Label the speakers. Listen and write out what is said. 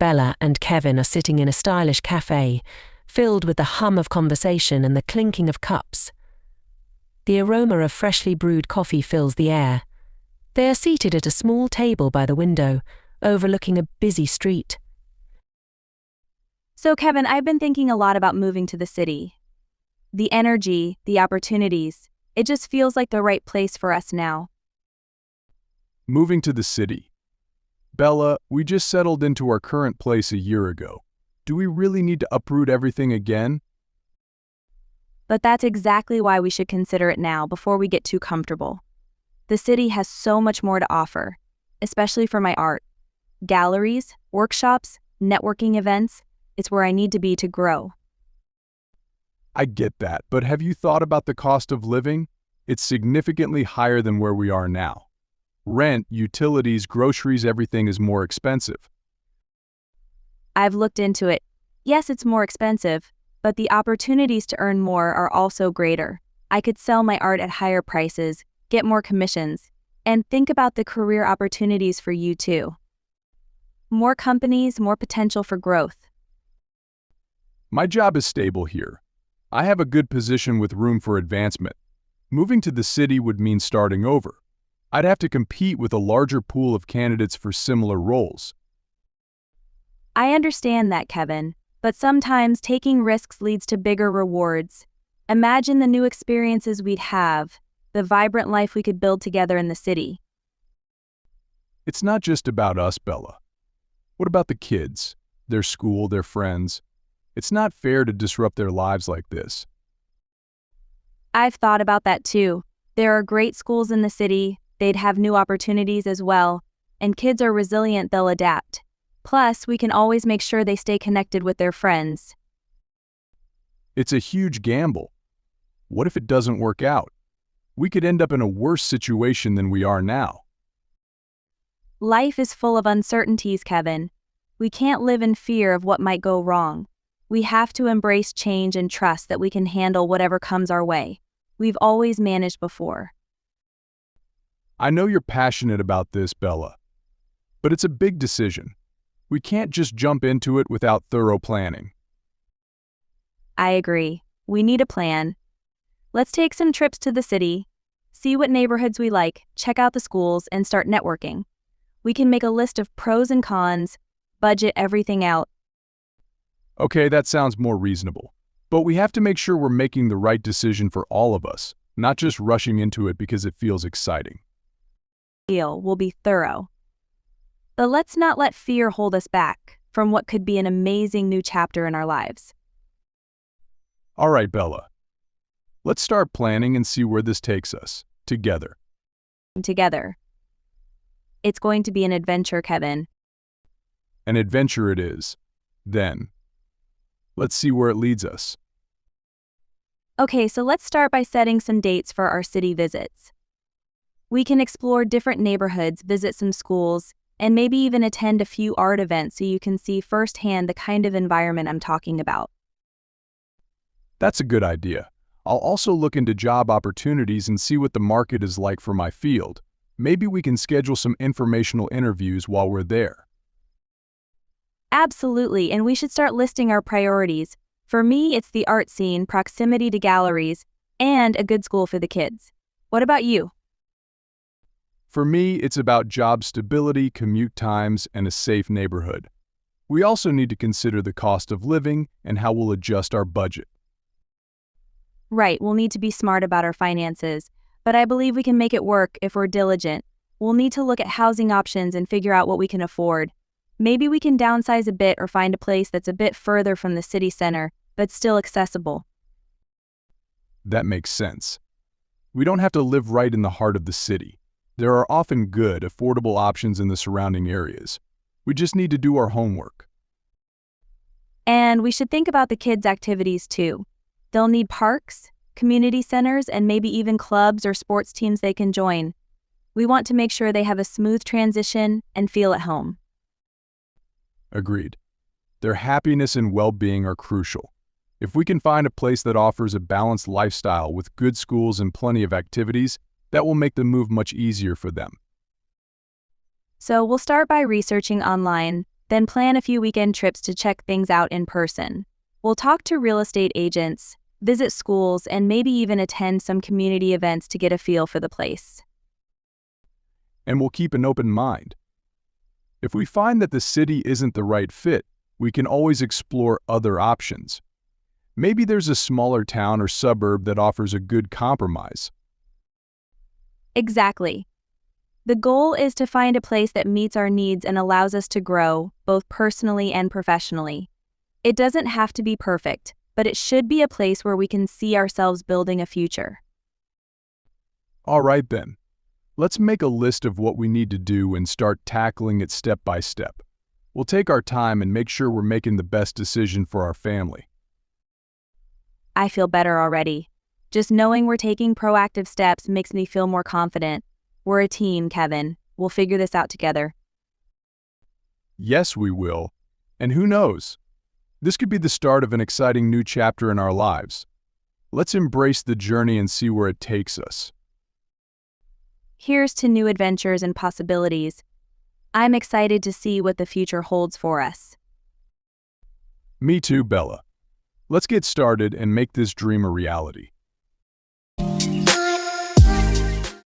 Speaker 1: Bella and Kevin are sitting in a stylish cafe, filled with the hum of conversation and the clinking of cups. The aroma of freshly brewed coffee fills the air. They are seated at a small table by the window, overlooking a busy street.
Speaker 2: So Kevin, I've been thinking a lot about moving to the city. The energy, the opportunities, it just feels like the right place for us now.
Speaker 3: Moving to the city. Bella, we just settled into our current place a year ago. Do we really need to uproot everything again?
Speaker 2: But that's exactly why we should consider it now before we get too comfortable. The city has so much more to offer, especially for my art. Galleries, workshops, networking events, it's where I need to be to grow.
Speaker 3: I get that, but have you thought about the cost of living? It's significantly higher than where we are now. Rent, utilities, groceries, everything is more expensive.
Speaker 2: I've looked into it. Yes, it's more expensive, but the opportunities to earn more are also greater. I could sell my art at higher prices, get more commissions, and think about the career opportunities for you too. More companies, more potential for growth.
Speaker 3: My job is stable here. I have a good position with room for advancement. Moving to the city would mean starting over. I'd have to compete with a larger pool of candidates for similar roles.
Speaker 2: I understand that, Kevin, but sometimes taking risks leads to bigger rewards. Imagine the new experiences we'd have, the vibrant life we could build together in the city.
Speaker 3: It's not just about us, Bella. What about the kids, their school, their friends? It's not fair to disrupt their lives like this.
Speaker 2: I've thought about that too. There are great schools in the city, they'd have new opportunities as well, and kids are resilient, they'll adapt. Plus, we can always make sure they stay connected with their friends.
Speaker 3: It's a huge gamble. What if it doesn't work out? We could end up in a worse situation than we are now.
Speaker 2: Life is full of uncertainties, Kevin. We can't live in fear of what might go wrong. We have to embrace change and trust that we can handle whatever comes our way. We've always managed before.
Speaker 3: I know you're passionate about this, Bella, but it's a big decision. We can't just jump into it without thorough planning.
Speaker 2: I agree. We need a plan. Let's take some trips to the city, see what neighborhoods we like, check out the schools, and start networking. We can make a list of pros and cons, budget everything out.
Speaker 3: Okay, that sounds more reasonable. But we have to make sure we're making the right decision for all of us, not just rushing into it because it feels exciting.
Speaker 2: Deal will be thorough. But let's not let fear hold us back from what could be an amazing new chapter in our lives.
Speaker 3: All right, Bella. Let's start planning and see where this takes us, together.
Speaker 2: Together. It's going to be an adventure, Kevin.
Speaker 3: An adventure it is. Then, let's see where it leads us.
Speaker 2: Okay, so let's start by setting some dates for our city visits. We can explore different neighborhoods, visit some schools, and maybe even attend a few art events so you can see firsthand the kind of environment I'm talking about.
Speaker 3: That's a good idea. I'll also look into job opportunities and see what the market is like for my field. Maybe we can schedule some informational interviews while we're there.
Speaker 2: Absolutely, and we should start listing our priorities. For me, it's the art scene, proximity to galleries, and a good school for the kids. What about you?
Speaker 3: For me, it's about job stability, commute times, and a safe neighborhood. We also need to consider the cost of living and how we'll adjust our budget.
Speaker 2: Right, we'll need to be smart about our finances, but I believe we can make it work if we're diligent. We'll need to look at housing options and figure out what we can afford. Maybe we can downsize a bit or find a place that's a bit further from the city center, but still accessible.
Speaker 3: That makes sense. We don't have to live right in the heart of the city. There are often good, affordable options in the surrounding areas. We just need to do our homework.
Speaker 2: And we should think about the kids' activities too. They'll need parks, community centers, and maybe even clubs or sports teams they can join. We want to make sure they have a smooth transition and feel at home.
Speaker 3: Agreed. Their happiness and well-being are crucial. If we can find a place that offers a balanced lifestyle with good schools and plenty of activities, that will make the move much easier for them.
Speaker 2: So we'll start by researching online, then plan a few weekend trips to check things out in person. We'll talk to real estate agents, visit schools, and maybe even attend some community events to get a feel for the place.
Speaker 3: And we'll keep an open mind. If we find that the city isn't the right fit, we can always explore other options. Maybe there's a smaller town or suburb that offers a good compromise.
Speaker 2: Exactly. The goal is to find a place that meets our needs and allows us to grow, both personally and professionally. It doesn't have to be perfect, but it should be a place where we can see ourselves building a future.
Speaker 3: All right then. Let's make a list of what we need to do and start tackling it step by step. We'll take our time and make sure we're making the best decision for our family.
Speaker 2: I feel better already. Just knowing we're taking proactive steps makes me feel more confident. We're a team, Kevin. We'll figure this out together.
Speaker 3: Yes, we will. And who knows? This could be the start of an exciting new chapter in our lives. Let's embrace the journey and see where it takes us.
Speaker 2: Here's to new adventures and possibilities. I'm excited to see what the future holds for us.
Speaker 3: Me too, Bella. Let's get started and make this dream a reality.